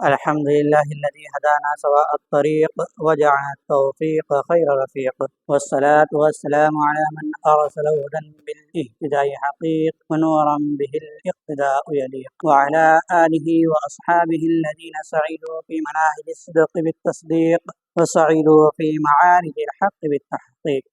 الحمد لله الذي هدانا سواء الطريق وجعلنا التوفيق خير رفيق، والصلاة والسلام على من أرسله هدى بالاهتداء حقيق ونورا به الاقتداء يليق، وعلى آله وأصحابه الذين سعدوا في مناهج الصدق بالتصديق وسعدوا في معارج الحق بالتحقيق.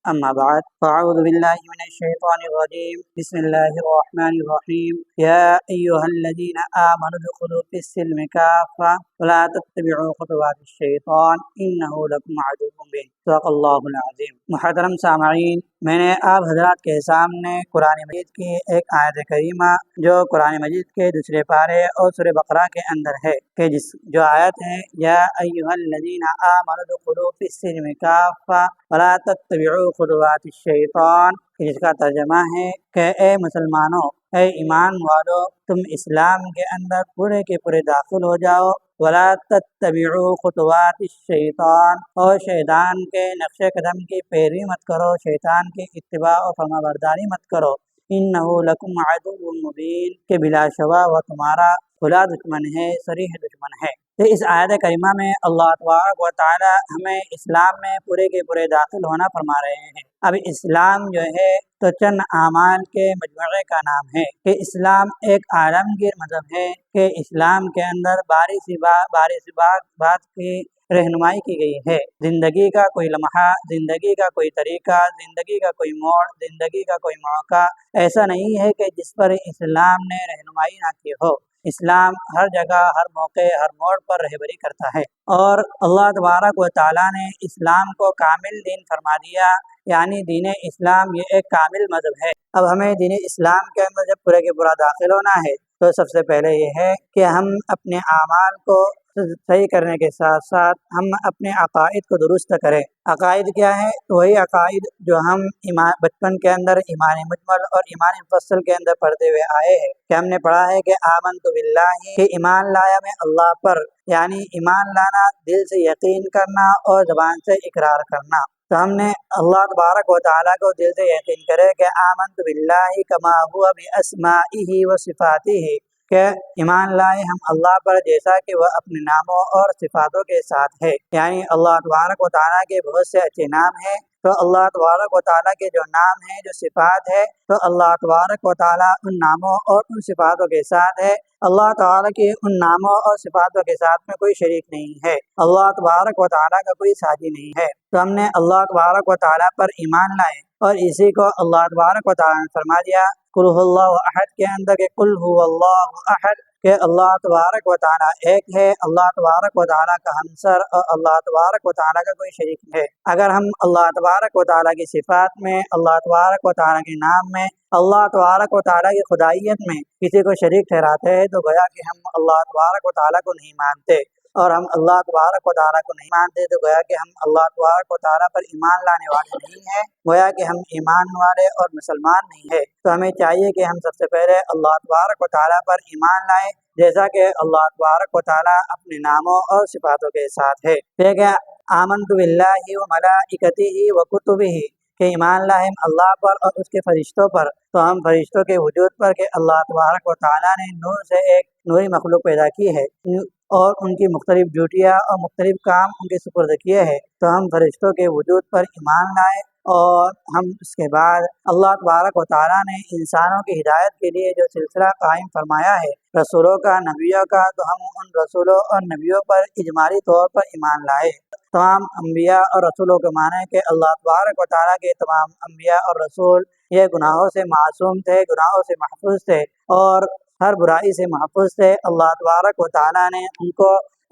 أما بعد، فأعوذ بالله من الشيطان الرجيم. بسم الله الرحمن الرحيم. يا أيها الذين آمنوا ادخلوا في السلم كافة ولا تتبعوا خطوات الشیطان إنه لكم عدو مبين. صدق اللہ العظیم. محترم سامعین، میں نے آپ حضرات کے سامنے قرآن مجید کی ایک آیت کریمہ جو قرآن مجید کے دوسرے پارے اور سورہ بقرہ کے اندر ہے کہ جو آیت ہے یا ایھا الذین آمنوا ادخلوا فی السلم کافۃ ولا تتبعوا خطوات الشیطان، جس کا ترجمہ ہے کہ اے مسلمانوں، اے ایمان والو، تم اسلام کے اندر پورے کے پورے داخل ہو جاؤ، ولا تتبعوا خطوات الشیطان، اور شیطان کے نقش قدم کی پیروی مت کرو، شیطان کی اتباع و فرما برداری مت کرو، انہ لکم عدو مبین، کہ بلا شبہ وہ تمہارا کھلا دشمن ہے، صریح دشمن ہے۔ تو اس آیت کریمہ میں اللہ تبارک و تعالی ہمیں اسلام میں پورے کے پورے داخل ہونا فرما رہے ہیں۔ اب اسلام جو ہے تو چند اعمال کے مجموعے کا نام ہے کہ اسلام ایک عالمگیر مذہب ہے کہ اسلام کے اندر باری سی بات کی رہنمائی کی گئی ہے۔ زندگی کا کوئی لمحہ، زندگی کا کوئی طریقہ، زندگی کا کوئی موڑ، زندگی کا کوئی موقع ایسا نہیں ہے کہ جس پر اسلام نے رہنمائی نہ کی ہو۔ اسلام ہر جگہ، ہر موقع، ہر موڑ پر رہبری کرتا ہے، اور اللہ تبارک و تعالیٰ نے اسلام کو کامل دین فرما دیا، یعنی دین اسلام یہ ایک کامل مذہب ہے۔ اب ہمیں دین اسلام کے اندر جب پورے کے پورا داخل ہونا ہے تو سب سے پہلے یہ ہے کہ ہم اپنے اعمال کو صحیح کرنے کے ساتھ ساتھ ہم اپنے عقائد کو درست کریں۔ عقائد کیا ہے؟ وہی عقائد جو ہم بچپن کے اندر ایمان مجمل اور ایمان مفصل کے اندر پڑھتے ہوئے آئے ہیں کہ ہم نے پڑھا ہے کہ آمنت باللہ، کہ ایمان لایا میں اللہ پر، یعنی ایمان لانا دل سے یقین کرنا اور زبان سے اقرار کرنا۔ تو ہم نے اللہ تبارک و تعالیٰ کو دل سے یقین کرے کہ آمنت باللہ کما ہوا باسمائہ و صفاتہ، کہ ایمان لائے ہم اللہ پر جیسا کہ وہ اپنے ناموں اور صفاتوں کے ساتھ ہے، یعنی اللہ تبارک و تعالیٰ کے بہت سے اچھے نام ہیں، تو اللہ تبارک و تعالیٰ کے جو نام ہیں، جو صفات ہے، تو اللہ تبارک و تعالیٰ ان ناموں اور ان صفاتوں کے ساتھ ہے۔ اللہ تعالیٰ کے ان ناموں اور صفاتوں کے ساتھ میں کوئی شریک نہیں ہے، اللہ تبارک و تعالیٰ کا کوئی ساتھی نہیں ہے۔ تو ہم نے اللہ تبارک و تعالیٰ پر ایمان لائے، اور اسی کو اللہ تبارک و تعالیٰ نے فرما دیا قل هو اللہ احد کے اندر کہ قل هو اللہ احد، کہ اللہ تبارک و تعالیٰ ایک ہے، اللہ تبارک و تعالیٰ کا ہمسر اور اللہ تبارک و تعالیٰ کا کوئی شریک ہے۔ اگر ہم اللہ تبارک و تعالیٰ کی صفات میں، اللہ تبارک و تعالیٰ کے نام میں، اللہ تبارک و تعالیٰ کی خدائیت میں کسی کو شریک ٹھہراتے ہیں تو گویا کہ ہم اللہ تبارک و تعالیٰ کو نہیں مانتے، اور ہم اللہ تبارک و تعالیٰ کو نہیں مانتے تو گویا کہ ہم اللہ تبارک و تعالیٰ پر ایمان لانے والے نہیں ہیں، گویا کہ ہم ایمان والے اور مسلمان نہیں ہیں۔ تو ہمیں چاہیے کہ ہم سب سے پہلے اللہ تبارک و تعالیٰ پر ایمان لائیں، جیسا کہ اللہ تبارک و تعالیٰ اپنے ناموں اور صفاتوں کے ساتھ ہے۔ ٹھیک ہے، آمنت باللہ و ملائکتہ و کتبہ، کہ ایمان لائے ہم اللہ پر اور اس کے فرشتوں پر، تو ہم فرشتوں کے وجود پر کہ اللہ تبارک و تعالیٰ نے نور سے ایک نوری مخلوق پیدا کی ہے اور ان کی مختلف ڈیوٹیاں اور مختلف کام ان کے سپرد کیے ہیں، تو ہم فرشتوں کے وجود پر ایمان لائے، اور ہم اس کے بعد اللہ تبارک و تعالیٰ نے انسانوں کی ہدایت کے لیے جو سلسلہ قائم فرمایا ہے رسولوں کا، نبیوں کا، تو ہم ان رسولوں اور نبیوں پر اجمالی طور پر ایمان لائے۔ تمام انبیاء اور رسولوں کے معنی کہ اللہ تبارک و تعالیٰ کے تمام انبیاء اور رسول یہ گناہوں سے معصوم تھے، گناہوں سے محفوظ تھے اور ہر برائی سے محفوظ تھے۔ اللہ تبارک و تعالیٰ نے ان کو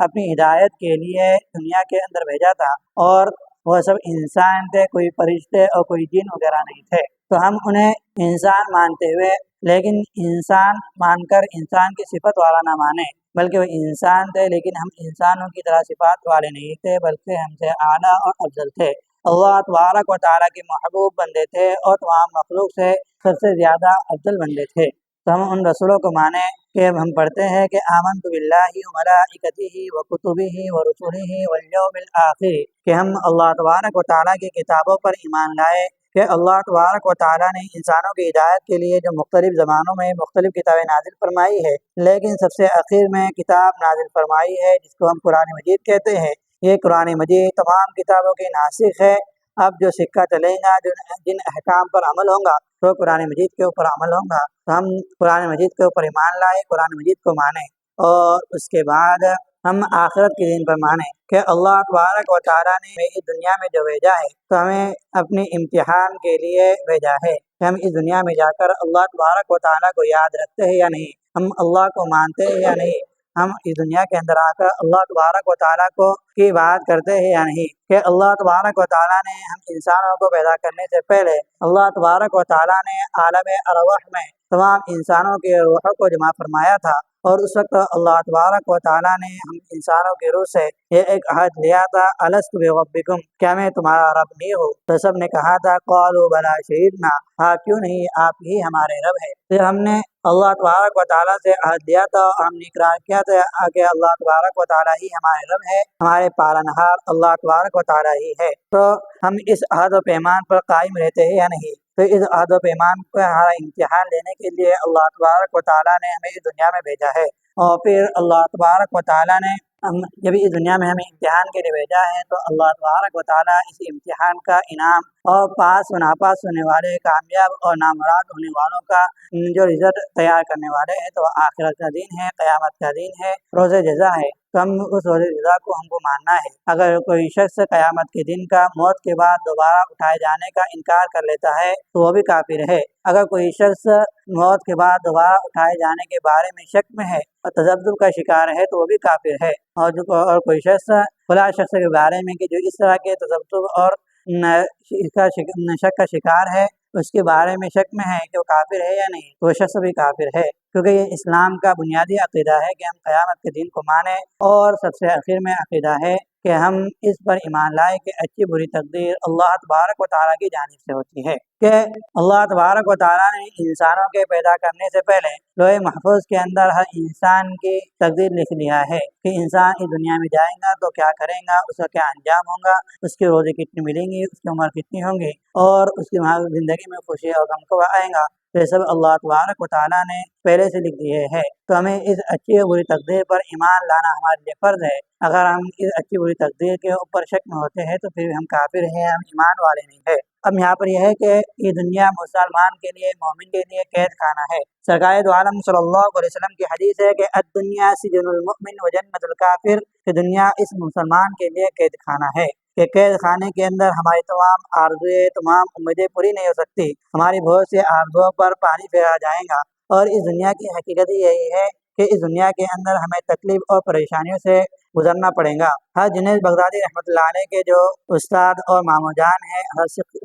اپنی ہدایت کے لیے دنیا کے اندر بھیجا تھا، اور وہ سب انسان تھے، کوئی فرشتے اور کوئی جن وغیرہ نہیں تھے۔ تو ہم انہیں انسان مانتے ہوئے، لیکن انسان مان کر انسان کی صفت والا نہ مانیں، بلکہ وہ انسان تھے لیکن ہم انسانوں کی طرح صفات والے نہیں تھے، بلکہ ہم سے اعلیٰ اور افضل تھے۔ اللہ تبارک و تعالیٰ کے محبوب بندے تھے اور تمام مخلوق سے سب سے زیادہ افضل بندے تھے۔ تو ہم ان رسولوں کو مانیں کہ ہم پڑھتے ہیں کہ آمنت باللہ و ملائکتہ و کتبہ و رسلہ والیوم الآخر، کہ ہم اللہ تبارک و تعالیٰ کی کتابوں پر ایمان لائے، کہ اللہ تبارک و تعالیٰ نے انسانوں کی ہدایت کے لیے جو مختلف زمانوں میں مختلف کتابیں نازل فرمائی ہے، لیکن سب سے آخر میں کتاب نازل فرمائی ہے جس کو ہم قرآن مجید کہتے ہیں۔ یہ قرآن مجید تمام کتابوں کی ناسخ ہے۔ اب جو سکہ چلے گا، جن احکام پر عمل ہوگا تو قرآن مجید کے اوپر عمل ہوگا، تو ہم قرآن مجید کے اوپر ایمان لائے، قرآن مجید کو مانیں، اور اس کے بعد ہم آخرت کے دن پر مانیں کہ اللہ تبارک و تعالیٰ نے اس دنیا میں جو بھیجا ہے تو ہمیں اپنی امتحان کے لیے بھیجا ہے کہ ہم اس دنیا میں جا کر اللہ تبارک و تعالیٰ کو یاد رکھتے ہیں یا نہیں، ہم اللہ کو مانتے ہیں یا نہیں، ہم اس دنیا کے اندر آ کر اللہ تبارک و تعالیٰ کی بات کرتے ہیں یا نہیں، کہ اللہ تبارک و تعالیٰ نے ہم انسانوں کو پیدا کرنے سے پہلے اللہ تبارک و تعالیٰ نے عالم ارواح میں تمام انسانوں کے روحوں کو جمع فرمایا تھا، اور اس وقت اللہ تبارک و تعالیٰ نے ہم انسانوں کی روح سے یہ ایک عہد لیا تھا، الست بربکم، کیا میں تمہارا رب نہیں ہوں؟ تو سب نے کہا تھا قالوا بلی شہدنا، ہاں کیوں نہیں، آپ ہی ہمارے رب ہے۔ پھر ہم نے اللہ تبارک و تعالیٰ سے عہد لیا تھا، اور ہم نے اقرار کیا تھا کہ اللہ تبارک و تعالیٰ ہی ہمارے رب ہے، ہمارے پالنہار اللہ تبارک و تعالیٰ ہی ہے۔ تو ہم اس عہد و پیمان پر قائم رہتے ہیں یا نہیں؟ تو اس عہد و پیمان کو ہمارا امتحان لینے کے لیے اللہ تبارک و تعالیٰ نے ہمیں اس دنیا میں بھیجا ہے، اور پھر اللہ تبارک و تعالیٰ نے جب اس دنیا میں ہمیں امتحان کے لیے بھیجا ہے تو اللہ تبارک و تعالیٰ اس امتحان کا انعام اور پاس و ناپاس ہونے والے، کامیاب اور نامراد ہونے والوں کا جو رزلٹ تیار کرنے والے ہیں، تو آخرت کا دن ہے، قیامت کا دن ہے، روز جزا ہے، تو ہم اس روز جزا کو ہم کو ماننا ہے۔ اگر کوئی شخص قیامت کے دن کا، موت کے بعد دوبارہ اٹھائے جانے کا انکار کر لیتا ہے تو وہ بھی کافر ہے۔ اگر کوئی شخص موت کے بعد دوبارہ اٹھائے جانے کے بارے میں شک میں ہے اور تذبذب کا شکار ہے تو وہ بھی کافر ہے، اور کوئی شخص فلاں شخص کے بارے میں کہ جو اس طرح کے تذبذب اور شک کا شکار ہے، اس کے بارے میں شک میں ہے کہ وہ کافر ہے یا نہیں، تو وہ شخص بھی کافر ہے، کیونکہ یہ اسلام کا بنیادی عقیدہ ہے کہ ہم قیامت کے دن کو مانیں، اور سب سے آخر میں عقیدہ ہے کہ ہم اس پر ایمان لائے کہ اچھی بری تقدیر اللہ تبارک و تعالیٰ کی جانب سے ہوتی ہے، کہ اللہ تبارک و تعالیٰ نے انسانوں کے پیدا کرنے سے پہلے لوح محفوظ کے اندر ہر انسان کی تقدیر لکھ لیا ہے کہ انسان اس دنیا میں جائے گا تو کیا کرے گا، اس کا کیا انجام ہوگا، اس کی روزی کتنی ملیں گی، اس کی عمر کتنی ہوں گی، اور اس کی زندگی میں خوشی اور غم کب آئے گا، یہ سب اللہ تبارک و تعالیٰ نے پہلے سے لکھ دیے ہیں۔ تو ہمیں اس اچھی اور بری تقدیر پر ایمان لانا ہمارے لیے فرض ہے۔ اگر ہم اس اچھی بری تقدیر کے اوپر شک میں ہوتے ہیں تو پھر ہم کافر ہیں، ہم ایمان والے نہیں ہیں۔ اب یہاں پر یہ ہے کہ یہ دنیا مسلمان کے لیے، مومن کے لیے قید خانہ ہے۔ سرکار دو عالم صلی اللہ علیہ وسلم کی حدیث ہے کہ الدنیا سجن المؤمن و جنت الکافر، کہ دنیا اس مسلمان کے لیے قید خانہ ہے، کہ قید خانے کے اندر ہماری تمام آرزویں، تمام امیدیں پوری نہیں ہو سکتی، ہماری بہت سی آرزوؤں پر پانی پھیرا جائے گا، اور اس دنیا کی حقیقت یہی ہے کہ اس دنیا کے اندر ہمیں تکلیف اور پریشانیوں سے گزرنا پڑے گا۔ جنید بغدادی رحمۃ اللہ علیہ کے جو استاد اور ماموں جان ہیں،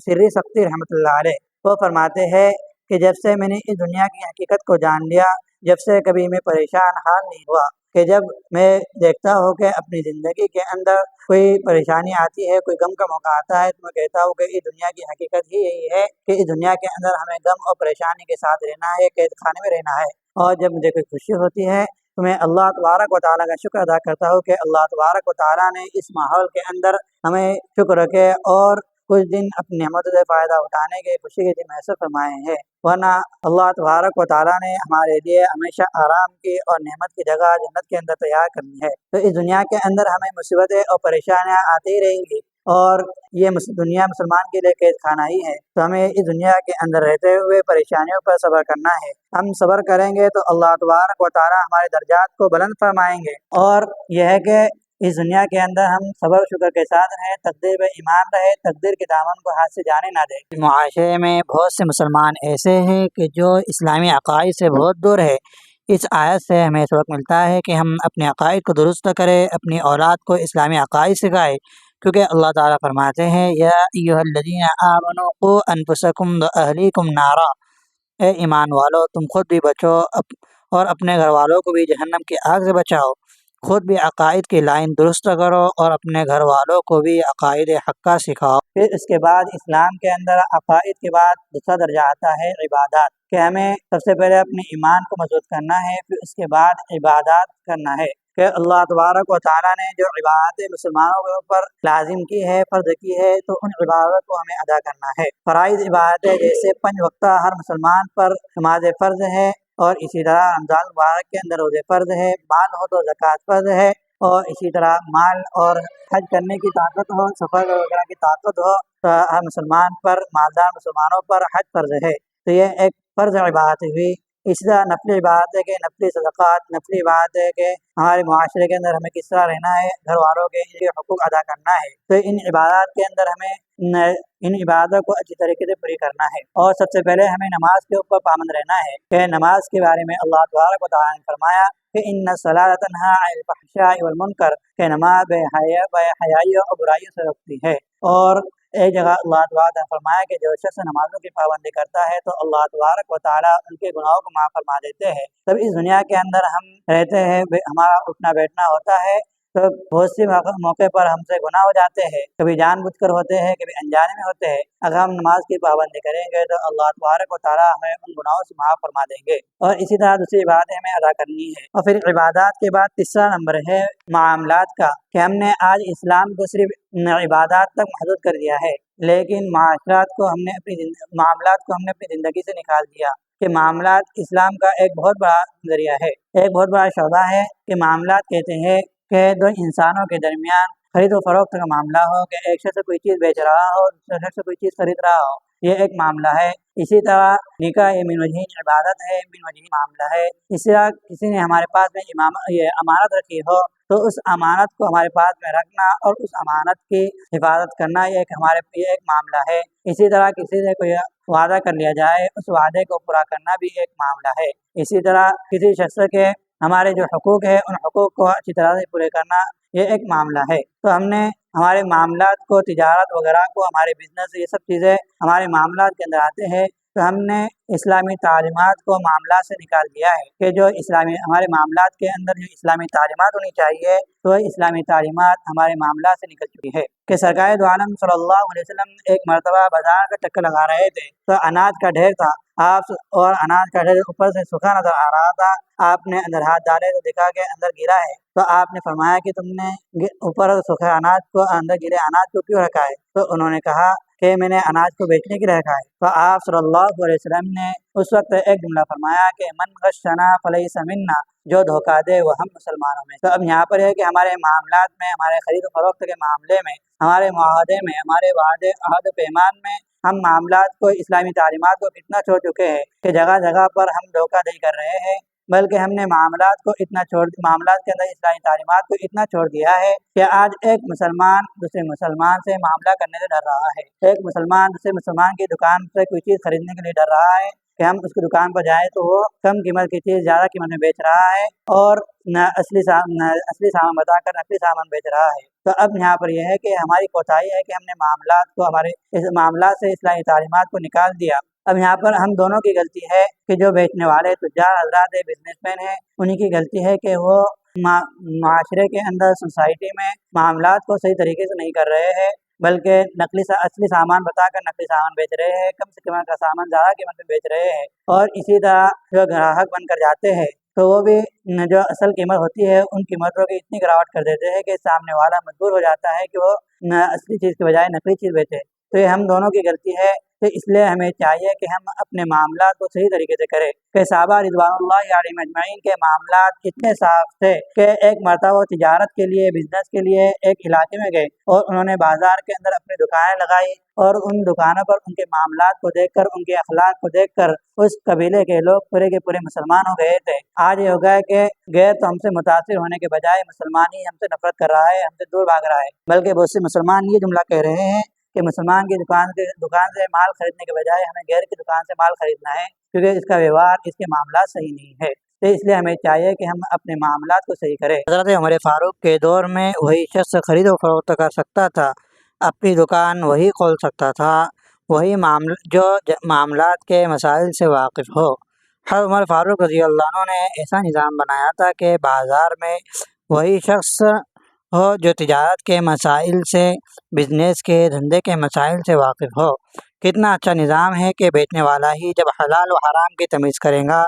سری سختی رحمۃ اللہ علیہ، وہ فرماتے ہیں کہ جب سے میں نے اس دنیا کی حقیقت کو جان لیا، جب سے کبھی میں پریشان حال نہیں ہوا، کہ جب میں دیکھتا ہوں کہ اپنی زندگی کے اندر کوئی پریشانی آتی ہے، کوئی غم کا موقع آتا ہے، تو میں کہتا ہوں کہ اس دنیا کی حقیقت ہی یہی ہے کہ اس دنیا کے اندر ہمیں غم اور پریشانی کے ساتھ رہنا ہے، قید خانے میں رہنا ہے، اور جب مجھے کوئی خوشی ہوتی ہے تو میں اللہ تبارک و تعالیٰ کا شکر ادا کرتا ہوں کہ اللہ تبارک و تعالیٰ نے اس ماحول کے اندر ہمیں شکر رکھے اور کچھ دن اپنی نعمت سے فائدہ اٹھانے کے خوشی کے دن میسر فرمائے ہیں، ورنہ اللہ تبارک و تعالیٰ نے ہمارے لیے ہمیشہ آرام کی اور نعمت کی جگہ جنت کے اندر تیار کرنی ہے۔ تو اس دنیا کے اندر ہمیں مصیبتیں اور پریشانیاں آتی رہیں گی، اور یہ دنیا مسلمان کے لیے قید خانہ ہی ہے، تو ہمیں اس دنیا کے اندر رہتے ہوئے پریشانیوں پر صبر کرنا ہے۔ ہم صبر کریں گے تو اللہ تبارک و تعالیٰ ہمارے درجات کو بلند فرمائیں گے، اور یہ ہے کہ اس دنیا کے اندر ہم صبر و شکر کے ساتھ رہیں، تقدیر پہ ایمان رہے، تقدیر کے دامن کو ہاتھ سے جانے نہ دیں۔ معاشرے میں بہت سے مسلمان ایسے ہیں کہ جو اسلامی عقائد سے بہت دور ہے۔ اس آیت سے ہمیں سبق ملتا ہے کہ ہم اپنے عقائد کو درست کریں، اپنی اولاد کو اسلامی عقائد سکھائیں، کیونکہ اللہ تعالیٰ فرماتے ہیں یا ایھا الذین آمنوا قوا انفسکم واہلیکم نارا، اے ایمان والو تم خود بھی بچو اور اپنے گھر والوں کو بھی جہنم کی آگ سے بچاؤ، خود بھی عقائد کی لائن درست کرو اور اپنے گھر والوں کو بھی عقائد حقہ سکھاؤ۔ پھر اس کے بعد اسلام کے اندر عقائد کے بعد دوسرا درجہ آتا ہے عبادات، کہ ہمیں سب سے پہلے اپنے ایمان کو مضبوط کرنا ہے، پھر اس کے بعد عبادات کرنا ہے۔ کہ اللہ تبارک و تعالیٰ نے جو عبادتیں مسلمانوں کے اوپر لازم کی ہے، فرض کی ہے، تو ان عبادت کو ہمیں ادا کرنا ہے۔ فرائض عبادتیں جیسے 5 وقتہ ہر مسلمان پر نماز فرض ہے، اور اسی طرح رمضان مبارک کے اندر روزے فرض ہے، مال ہو تو زکوٰۃ فرض ہے، اور اسی طرح مال اور حج کرنے کی طاقت ہو، سفر وغیرہ کی طاقت ہو تو ہر مسلمان پر، مالدار مسلمانوں پر حج فرض ہے۔ تو یہ ایک فرض عبادت ہوئی۔ اسی طرح نفلی عبادت ہے کہ نفلی صدقات، نفلی عبادت ہے کہ ہمارے معاشرے کے اندر ہمیں کس طرح رہنا ہے، گھر والوں کے حقوق ادا کرنا ہے۔ تو ان عبادات کے اندر ہمیں ان عبادتوں کو اچھی طریقے سے پوری کرنا ہے، اور سب سے پہلے ہمیں نماز کے اوپر پابند رہنا ہے کہ نماز کے بارے میں اللہ تبارک و تعالیٰ نے فرمایا کہ ان الصلاۃ تنہی عن الفحشاء والمنکر، کہ نماز بے حیائی اور برائیوں سے روکتی ہے۔ اور ایک جگہ اللہ تبارک نے فرمایا کہ جو شخص نمازوں کی پابندی کرتا ہے تو اللہ تبارک و تعالیٰ ان کے گناہوں کو معاف فرما دیتے ہیں۔ تب اس دنیا کے اندر ہم رہتے ہیں، ہمارا اٹھنا بیٹھنا ہوتا ہے، تو بہت سی موقع پر ہم سے گناہ ہو جاتے ہیں، کبھی جان بوجھ کر ہوتے ہیں، کبھی انجانے میں ہوتے ہیں۔ اگر ہم نماز کی پابندی کریں گے تو اللہ تبارک و تعالیٰ ہمیں ان گناہوں سے معاف فرما دیں گے۔ اور اسی طرح دوسری عبادتیں ہمیں ادا کرنی ہے۔ اور پھر عبادات کے بعد تیسرا نمبر ہے معاملات کا، کہ ہم نے آج اسلام کو صرف عبادات تک محدود کر دیا ہے، لیکن معاملات کو ہم نے اپنی زندگی سے نکال دیا، کہ معاملات اسلام کا ایک بہت بڑا ذریعہ ہے، ایک بہت بڑا شعبہ ہے۔ کہ معاملات کہتے ہیں کہ دو انسانوں کے درمیان خرید و فروخت کا معاملہ ہو، کہ ایک شخص کوئی چیز بیچ رہا ہو، دوسرا شخص کوئی چیز خرید رہا ہو، یہ ایک معاملہ ہے۔ اسی طرح نکاح یہ من وجہین عبادت ہے، من وجہین معاملہ ہے۔ اسی طرح کسی نے ہمارے پاس میں یہ امانت رکھی ہو تو اس امانت کو ہمارے پاس میں رکھنا اور اس امانت کی حفاظت کرنا، یہ ایک معاملہ ہے۔ اسی طرح کسی سے کوئی وعدہ کر لیا جائے، اس وعدے کو پورا کرنا بھی ایک معاملہ ہے۔ اسی طرح کسی شخص کے ہمارے جو حقوق ہے ان حقوق کو اچھی طرح سے پورے کرنا، یہ ایک معاملہ ہے۔ تو ہم نے ہمارے معاملات کو، تجارت وغیرہ کو، ہمارے بزنس، یہ سب چیزیں ہمارے معاملات کے اندر آتے ہیں۔ تو ہم نے اسلامی تعلیمات کو معاملات سے نکال دیا ہے، کہ جو ہمارے معاملات کے اندر جو اسلامی تعلیمات ہونی چاہیے، تو اسلامی تعلیمات ہمارے معاملات سے نکل چکی ہے۔ کہ سرکار دو عالم صلی اللہ علیہ وسلم ایک مرتبہ بازار کا چکر لگا رہے تھے، تو اناج کا ڈھیر تھا، اور اناج کا ڈھیر اوپر سے سوکھا نظر آ رہا تھا۔ آپ نے اندر ہاتھ ڈالے تو دیکھا کہ اندر گرا ہے، تو آپ نے فرمایا کہ تم نے اوپر سوکھے اناج کو، اندر گرے اناج کو کیوں رکھا ہے؟ تو انہوں نے کہا کہ میں نے اناج کو بیچنے کے لیے رکھا ہے۔ تو آپ صلی اللہ علیہ وسلم نے اس وقت ایک جملہ فرمایا کہ من غشنا فلیس منا، جو دھوکہ دے وہ ہم مسلمانوں میں۔ تو اب یہاں پر ہے کہ ہمارے معاملات میں، ہمارے خرید و فروخت کے معاملے میں، ہمارے معاہدے میں، ہمارے وعدے عہد پیمان میں، ہم معاملات کو، اسلامی تعلیمات کو اتنا چھوڑ چکے ہیں کہ جگہ جگہ پر ہم دھوکہ دہی کر رہے ہیں، بلکہ ہم نے معاملات کے اندر اسلامی تعلیمات کو اتنا چھوڑ دیا ہے کہ آج ایک مسلمان دوسرے مسلمان سے معاملہ کرنے سے ڈر رہا ہے، ایک مسلمان دوسرے مسلمان کی دکان سے کوئی چیز خریدنے کے لیے ڈر رہا ہے کہ ہم اس کی دکان پر جائیں تو وہ کم قیمت کی چیز زیادہ قیمت میں بیچ رہا ہے، اور اصلی سامان بتا کر نقلی سامان بیچ رہا ہے۔ تو اب یہاں پر یہ ہے کہ ہماری کوتاہی ہے کہ ہم نے معاملات کو، ہمارے اس معاملات سے اسلامی تعلیمات کو نکال دیا۔ اب یہاں پر ہم دونوں کی غلطی ہے کہ جو بیچنے والے تجار حضرات بزنس مین ہیں، انہی کی غلطی ہے کہ وہ معاشرے کے اندر، سوسائٹی میں معاملات کو صحیح طریقے سے نہیں کر رہے ہیں، بلکہ اصلی سامان بتا کر نقلی سامان بیچ رہے ہیں، کم سے قیمت کا سامان زیادہ قیمت میں بیچ رہے ہیں۔ اور اسی طرح جو گراہک بن کر جاتے ہیں تو وہ بھی جو اصل قیمت ہوتی ہے ان قیمتوں کی اتنی گراوٹ کر دیتے ہیں کہ سامنے والا مجبور ہو جاتا ہے کہ وہ اصلی چیز کے بجائے نقلی چیز بیچے۔ تو یہ ہم دونوں کی غلطی ہے، تو اس لیے ہمیں چاہیے کہ ہم اپنے معاملات کو صحیح طریقے سے کریں۔ کہ صحابہ رضوان اللہ علیہم اجمعین کے معاملات اتنے صاف تھے کہ ایک مرتبہ وہ تجارت کے لیے، بزنس کے لیے ایک علاقے میں گئے، اور انہوں نے بازار کے اندر اپنی دکانیں لگائی، اور ان دکانوں پر ان کے معاملات کو دیکھ کر، ان کے اخلاق کو دیکھ کر اس قبیلے کے لوگ پورے کے پورے مسلمان ہو گئے تھے۔ آج یہ ہو گیا کہ غیر تو ہم سے متاثر ہونے کے بجائے مسلمان ہی ہم سے نفرت کر رہا ہے، ہم سے دور بھاگ رہا ہے، بلکہ بہت سے مسلمان یہ جملہ کہہ رہے ہیں کہ مسلمان کی دکان سے مال خریدنے کے بجائے ہمیں غیر کی دکان سے مال خریدنا ہے، کیونکہ اس کا ویوہار، اس کے معاملات صحیح نہیں ہے۔ تو اس لیے ہمیں چاہیے کہ ہم اپنے معاملات کو صحیح کریں۔ حضرت عمر فاروق کے دور میں وہی شخص خرید و فروخت کر سکتا تھا، اپنی دکان وہی کھول سکتا تھا، وہی جو معاملات کے مسائل سے واقف ہو۔ حضرت عمر فاروق رضی اللہ عنہ نے ایسا نظام بنایا تھا کہ بازار میں وہی شخص ہو جو تجارت کے مسائل سے، بزنس کے، دھندے کے مسائل سے واقف ہو۔ کتنا اچھا نظام ہے کہ بیچنے والا ہی جب حلال و حرام کی تمیز کرے گا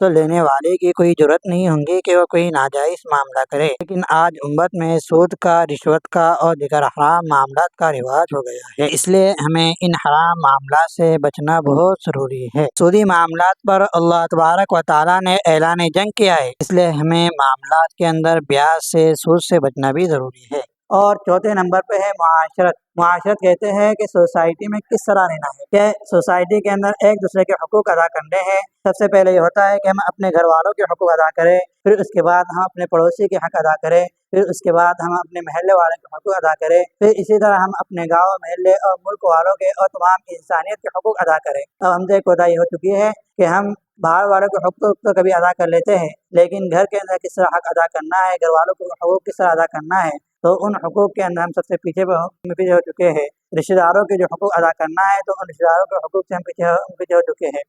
تو لینے والے کی کوئی جرت نہیں ہوں گی کہ وہ کوئی ناجائز معاملہ کرے۔ لیکن آج امت میں سود کا، رشوت کا اور دیگر حرام معاملات کا رواج ہو گیا ہے، اس لیے ہمیں ان حرام معاملات سے بچنا بہت ضروری ہے۔ سودی معاملات پر اللہ تبارک و تعالیٰ نے اعلان جنگ کیا ہے، اس لیے ہمیں معاملات کے اندر بیاج سے، سود سے بچنا بھی ضروری ہے۔ اور چوتھے نمبر پہ ہے معاشرت۔ معاشرت کہتے ہیں کہ سوسائٹی میں کس طرح رہنا ہے، کہ سوسائٹی کے اندر ایک دوسرے کے حقوق ادا کرنے ہیں۔ سب سے پہلے یہ ہوتا ہے کہ ہم اپنے گھر والوں کے حقوق ادا کریں، پھر اس کے بعد ہم اپنے پڑوسی کے حق ادا کریں، پھر اس کے بعد ہم اپنے محلے والوں کے حقوق ادا کریں، پھر اسی طرح ہم اپنے گاؤں، محلے اور ملک والوں کے اور تمام انسانیت کے حقوق ادا کریں۔ اب ہم سے کوتاہی ہو چکی ہے کہ ہم باہر والوں کے حقوق تو کبھی ادا کر لیتے ہیں، لیکن گھر کے اندر کس طرح حق ادا کرنا ہے، گھر والوں کے حقوق کس طرح ادا کرنا ہے، تو ان حقوق کے اندر ہم سب سے پیچھے ہو چکے ہیں۔ رشتہ داروں کے جو حقوق ادا کرنا ہے تو ان رشتہ داروں کے حقوق سے ہم پیچھے ہو چکے ہیں۔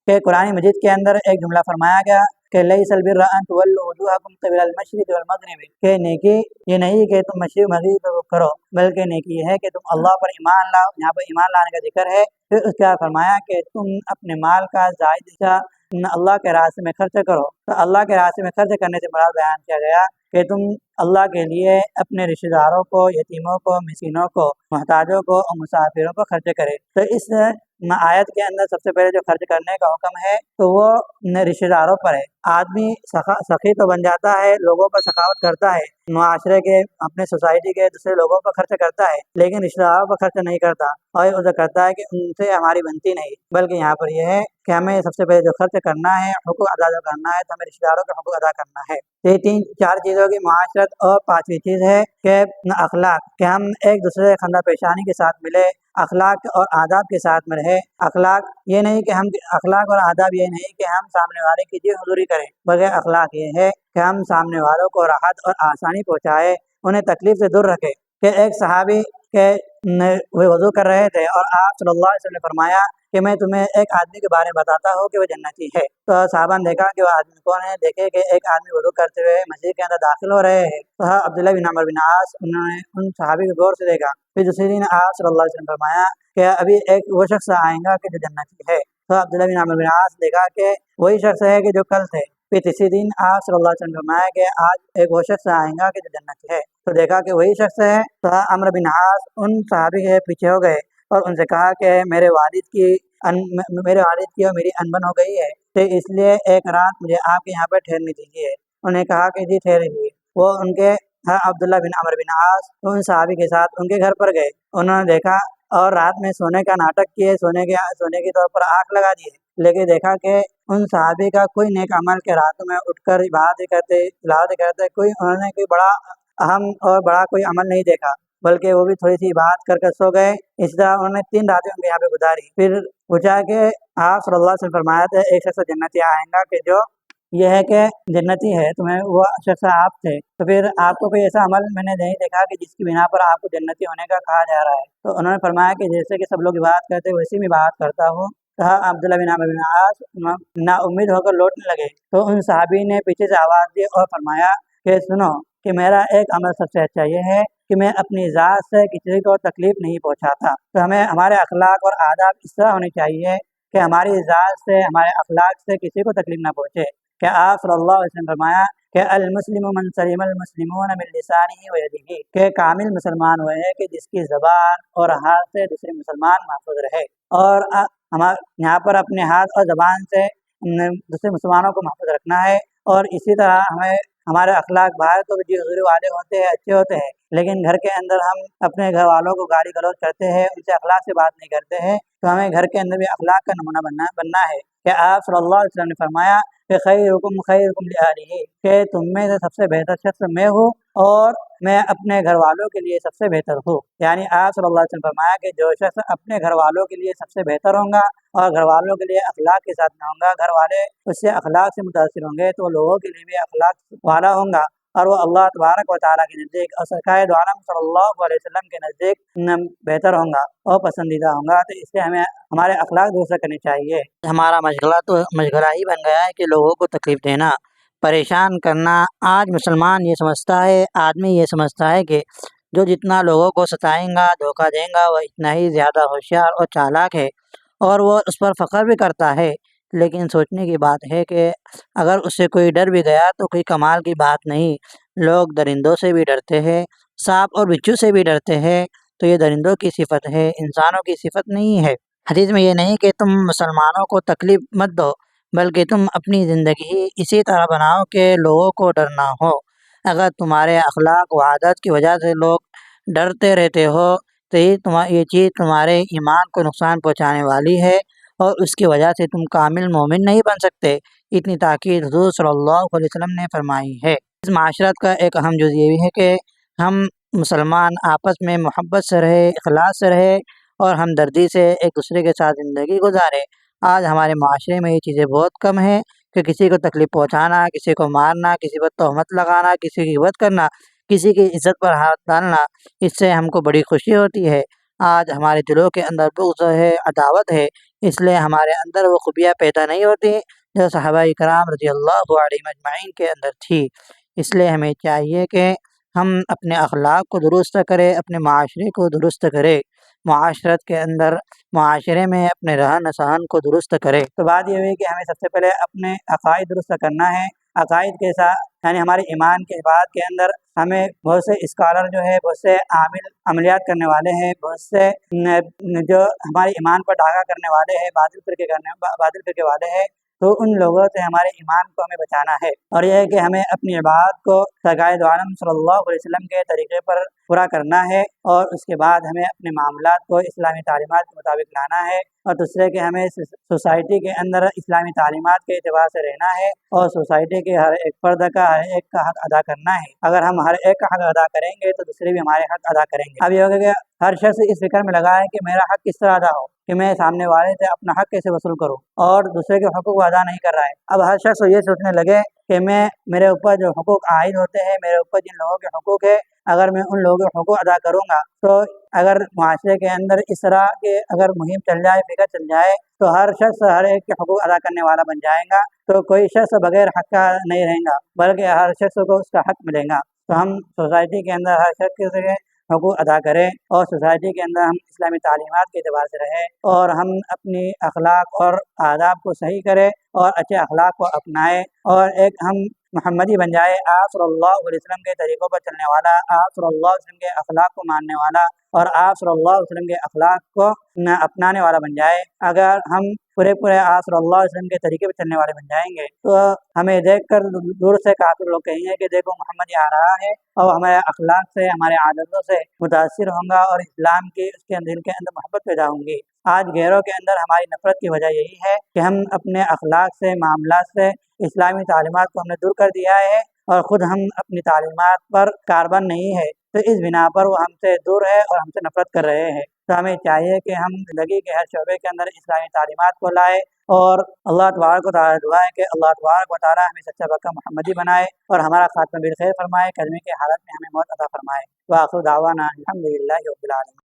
کہ قرآن مجید کے اندر ایک جملہ فرمایا گیا کہ لیس البر ان تولوا وجوہکم قبل المشرق والمغرب، کہ نیکی یہ نہیں کہ تم مشرق مغرب کو کرو، بلکہ نیکی یہ ہے کہ تم اللہ پر ایمان لاؤ۔ یہاں پر ایمان لانے کا ذکر ہے، پھر اس کے بعد فرمایا کہ تم اپنے مال کا زائد حصہ اللہ کے راستے میں خرچ کرو۔ تو اللہ کے راستے میں خرچ کرنے سے مراد بیان کیا گیا کہ تم اللہ کے لیے اپنے رشتہ داروں کو، یتیموں کو، مسکینوں کو، محتاجوں کو اور مسافروں کو خرچ کرے۔ تو اس آیت کے اندر سب سے پہلے جو خرچ کرنے کا حکم ہے تو وہ رشتہ داروں پر ہے۔ آدمی سخی تو بن جاتا ہے، لوگوں پر سخاوت کرتا ہے، معاشرے کے، اپنے سوسائٹی کے دوسرے لوگوں پر خرچ کرتا ہے، لیکن رشتہ داروں پر خرچ نہیں کرتا، اور یہ اسے کرتا ہے کہ ان سے ہماری بنتی نہیں، بلکہ یہاں پر یہ ہے کہ ہمیں سب سے پہلے جو خرچ کرنا ہے، حقوق ادا کرنا ہے، تو ہمیں رشتہ داروں کے حقوق ادا کرنا ہے۔ یہ تین چار چیزوں کی معاشرت، اور پانچویں چیز ہے کہ اخلاق، کہ ہم ایک دوسرے سے خندہ پیشانی کے ساتھ ملے، اخلاق اور آداب کے ساتھ میں رہے۔ اخلاق یہ نہیں کہ ہم اخلاق اور آداب یہ نہیں کہ ہم سامنے والے کی جی حضوری کریں، بلکہ اخلاق یہ ہے کہ ہم سامنے والوں کو راحت اور آسانی پہنچائے، انہیں تکلیف سے دور رکھے۔ کہ ایک صحابی کے وہ وضو کر رہے تھے اور آپ صلی اللہ علیہ وسلم نے فرمایا کہ میں تمہیں ایک آدمی کے بارے میں بتاتا ہوں کہ وہ جنتی ہے۔ تو صحابہ نے دیکھا کہ وہ آدمی کون ہے، دیکھے کہ ایک آدمی وضو کرتے ہوئے مسجد کے اندر داخل ہو رہے ہیں۔ تو عبداللہ بن عمرو بن عاص، انہوں نے ان صحابی کو غور سے دیکھا۔ پھر دوسرے دن آپ صلی اللہ علیہ وسلم نے فرمایا کہ ابھی ایک وہ شخص آئے گا کہ جو جنتی ہے۔ تو عبداللہ بن عمرو بن عاص دیکھا کہ وہی شخص ہے کہ جو کل تھے۔ پھر تیسرے دن آپ صلی اللہ علیہ وسلم نے فرمایا کہ آج ایک وہ شخص آئے گا کہ جو جنتی ہے۔ تو دیکھا کہ وہی شخص ہے، تو عمرو بن عاص ان صحابی کے پیچھے ہو گئے اور ان سے کہا کہ میرے والد کی اور میری انبن ہو گئی ہے، تو اس لیے ایک رات مجھے آپ کے یہاں پر ٹھہرنے دیجیے۔ انہوں نے کہا کہ جی ٹھہر لیجیے۔ وہ ان کے عبداللہ بن عمرو بن عاص ان صحابی کے ساتھ ان کے گھر پر گئے۔ انہوں نے دیکھا اور رات میں سونے کا ناٹک کیے، سونے کے طور پر آنکھ لگا دیے، لیکن دیکھا کہ ان صحابی کا کوئی نیک عمل کے راتوں میں اٹھ کر عبادت کرتے، تلاوت کرتے، انہوں نے کوئی بڑا اہم اور بڑا کوئی عمل نہیں دیکھا، بلکہ وہ بھی تھوڑی سی عبادت کر سو گئے۔ اس طرح انہوں نے 3 راتیں ان کے یہاں پہ گزاری۔ پھر پوچھا کہ آپ صلی اللہ علیہ وسلم فرمایا تھا ایک شخص جنتی آئے گا کہ جو یہ ہے کہ جنتی ہے، تمہیں وہ شخص آپ تھے، تو پھر آپ کو کوئی ایسا عمل میں نے نہیں دیکھا کہ جس کی بنا پر آپ کو جنتی ہونے کا کہا جا رہا ہے۔ تو انہوں نے فرمایا کہ جیسے کہ سب لوگ عبادت کرتے ویسے میں عبادت کرتا ہوں۔ تو عبداللہ بن عمرو بن عاص نا امید ہو کر لوٹنے لگے، تو ان صحابی نے پیچھے سے آواز دی اور فرمایا کہ سنو کہ میرا ایک عمل سب سے اچھا یہ ہے کہ میں اپنی ذات سے کسی کو تکلیف نہیں پہنچاتا۔ تو ہمیں ہمارے اخلاق اور آداب اس طرح ہونے چاہیے کہ ہماری ذات سے، ہمارے اخلاق سے کسی کو تکلیف نہ پہنچے۔ کہ آپ صلی اللہ علیہ وسلم فرمایا کہ المسلم من سلم المسلمون من لسانه ويده، کہ کامل مسلمان وہ ہے کہ جس کی زبان اور ہاتھ سے دوسرے مسلمان محفوظ رہے۔ اور یہاں پر اپنے ہاتھ اور زبان سے دوسرے مسلمانوں کو محفوظ رکھنا ہے، اور اسی طرح ہمارے اخلاق باہر تو جی حضور والے ہوتے ہیں، اچھے ہوتے ہیں، لیکن گھر کے اندر ہم اپنے گھر والوں کو گالی گلوچ کرتے ہیں، ان سے اخلاق سے بات نہیں کرتے ہیں، تو ہمیں گھر کے اندر بھی اخلاق کا نمونہ بننا ہے۔ کہ آپ صلی اللہ علیہ وسلم نے فرمایا کہ خیرکم خیرکم لأہلہ، کہ تم میں سے سب سے بہتر شخص میں ہوں اور میں اپنے گھر والوں کے لیے سب سے بہتر ہوں۔ یعنی آپ صلی اللہ علیہ وسلم فرمایا کہ جو شخص اپنے گھر والوں کے لیے سب سے بہتر ہوں گا اور گھر والوں کے لیے اخلاق کے ساتھ میں ہوں گا، گھر والے اس سے اخلاق سے متاثر ہوں گے، تو لوگوں کے لیے بھی اخلاق والا ہوں گا، اور وہ اللہ تبارک و تعالیٰ کے نزدیک اور سرکار دو عالم صلی اللہ علیہ وسلم کے نزدیک بہتر ہوں گا اور پسندیدہ ہوں گا۔ تو اس سے ہمیں ہمارے اخلاق درست کرنے چاہیے۔ ہمارا مشغلہ تو مشغلہ ہی بن گیا ہے کہ لوگوں کو تکلیف دینا، پریشان کرنا۔ آج مسلمان یہ سمجھتا ہے، آدمی یہ سمجھتا ہے کہ جو جتنا لوگوں کو ستائیں گا، دھوکہ دیں گا، وہ اتنا ہی زیادہ ہوشیار اور چالاک ہے، اور وہ اس پر فخر بھی کرتا ہے لیکن سوچنے کی بات ہے کہ اگر اس سے کوئی ڈر بھی گیا تو کوئی کمال کی بات نہیں۔ لوگ درندوں سے بھی ڈرتے ہیں، سانپ اور بچھو سے بھی ڈرتے ہیں، تو یہ درندوں کی صفت ہے، انسانوں کی صفت نہیں ہے۔ حدیث میں یہ نہیں کہ تم مسلمانوں کو تکلیف مت دو، بلکہ تم اپنی زندگی اسی طرح بناؤ کہ لوگوں کو ڈر نہ ہو۔ اگر تمہارے اخلاق و عادت کی وجہ سے لوگ ڈرتے رہتے ہو تو یہ چیز تمہارے ایمان کو نقصان پہنچانے والی ہے، اور اس کی وجہ سے تم کامل مومن نہیں بن سکتے۔ اتنی تاکید حضور صلی اللہ علیہ وسلم نے فرمائی ہے۔ اس معاشرت کا ایک اہم جز یہ بھی ہے کہ ہم مسلمان آپس میں محبت سے رہے، اخلاص سے رہے اور ہمدردی سے ایک دوسرے کے ساتھ زندگی گزارے۔ آج ہمارے معاشرے میں یہ چیزیں بہت کم ہیں کہ کسی کو تکلیف پہنچانا، کسی کو مارنا، کسی پر تہمت لگانا، کسی کی غیبت کرنا، کسی کی عزت پر ہاتھ ڈالنا، اس سے ہم کو بڑی خوشی ہوتی ہے۔ آج ہمارے دلوں کے اندر بغض ہے، عداوت ہے، اس لیے ہمارے اندر وہ خوبیاں پیدا نہیں ہوتی جو صحابہ کرام رضی اللہ علیہم اجمعین کے اندر تھی۔ اس لیے ہمیں چاہیے کہ ہم اپنے اخلاق کو درست کریں، اپنے معاشرے کو درست کریں، معاشرت کے اندر معاشرے میں اپنے رہن سہن کو درست کرے۔ تو بات یہ ہوئی کہ ہمیں سب سے پہلے اپنے عقائد درست کرنا ہے۔ عقائد کے ساتھ یعنی ہمارے ایمان کے بات کے اندر ہمیں بہت سے اسکالر جو ہے، بہت سے عامل عملیات کرنے والے ہیں، بہت سے جو ہمارے ایمان پر ڈاکہ کرنے والے ہیں، باطل فرقے والے ہیں، تو ان لوگوں سے ہمارے ایمان کو ہمیں بچانا ہے۔ اور یہ ہے کہ ہمیں اپنی عبادت کو سرکار دو عالم صلی اللہ علیہ وسلم کے طریقے پر پورا کرنا ہے، اور اس کے بعد ہمیں اپنے معاملات کو اسلامی تعلیمات کے مطابق لانا ہے، اور دوسرے کہ ہمیں سوسائٹی کے اندر اسلامی تعلیمات کے اعتبار سے رہنا ہے، اور سوسائٹی کے ہر ایک فرد کا ہر ایک کا حق ادا کرنا ہے۔ اگر ہم ہر ایک کا حق ادا کریں گے تو دوسرے بھی ہمارے حق ادا کریں گے۔ اب یہ ہوگا کہ ہر شخص اس فکر میں لگا ہے کہ میرا حق کس طرح ادا ہو، کہ میں سامنے والے سے اپنا حق کیسے وصول کروں، اور دوسرے کے حقوق کو ادا نہیں کر رہا ہے۔ اب ہر شخص یہ سوچنے لگے کہ میرے اوپر جو حقوق عائد ہوتے ہیں، میرے اوپر جن لوگوں کے حقوق ہے، اگر میں ان لوگوں کے حقوق ادا کروں گا تو اگر معاشرے کے اندر اس طرح کے اگر مہم چل جائے، فکر چل جائے، تو ہر شخص ہر ایک کے حقوق ادا کرنے والا بن جائے گا، تو کوئی شخص بغیر حق کا نہیں رہے گا، بلکہ ہر شخص کو اس کا حق ملے گا۔ تو ہم سوسائٹی کے اندر ہر شخص کے حقوق ادا کریں، اور سوسائٹی کے اندر ہم اسلامی تعلیمات کے اعتبار سے رہیں، اور ہم اپنی اخلاق اور آداب کو صحیح کریں، اور اچھے اخلاق کو اپنائیں، اور ایک ہم محمدی بن جائے، آپ صلی اللہ علیہ وسلم کے طریقوں پر چلنے والا، آپ صلی اللہ علیہ وسلم کے اخلاق کو ماننے والا، اور آپ صلی اللہ علیہ وسلم کے اخلاق کو اپنانے والا بن جائے۔ اگر ہم پورے آپ صلی اللہ علیہ وسلم کے طریقے پر چلنے والے بن جائیں گے تو ہمیں دیکھ کر دور سے کافر لوگ کہیں گے کہ دیکھو محمد آ رہا ہے، اور ہمارے اخلاق سے، ہمارے عادتوں سے متاثر ہوں گا، اور اسلام کی اس کے دل کے اندر محبت پیدا ہوں گی۔ آج غیروں کے اندر ہماری نفرت کی وجہ یہی ہے کہ ہم اپنے اخلاق سے، معاملات سے، اسلامی تعلیمات کو ہم نے دور کر دیا ہے، اور خود ہم اپنی تعلیمات پر کاربند نہیں ہے، تو اس بنا پر وہ ہم سے دور ہے اور ہم سے نفرت کر رہے ہیں۔ تو ہمیں چاہیے کہ ہم زندگی کے ہر شعبے کے اندر اسلامی تعلیمات کو لائے، اور اللہ تبارک و تعالیٰ دعا ہے کہ اللہ تبارک و تعالیٰ ہمیں سچا پکا محمدی بنائے، اور ہمارا خاتمہ بالخیر فرمائے، کلمے کی حالت میں ہمیں موت عطا فرمائے۔ وآخر دعوانا الحمدللہ رب العالمین۔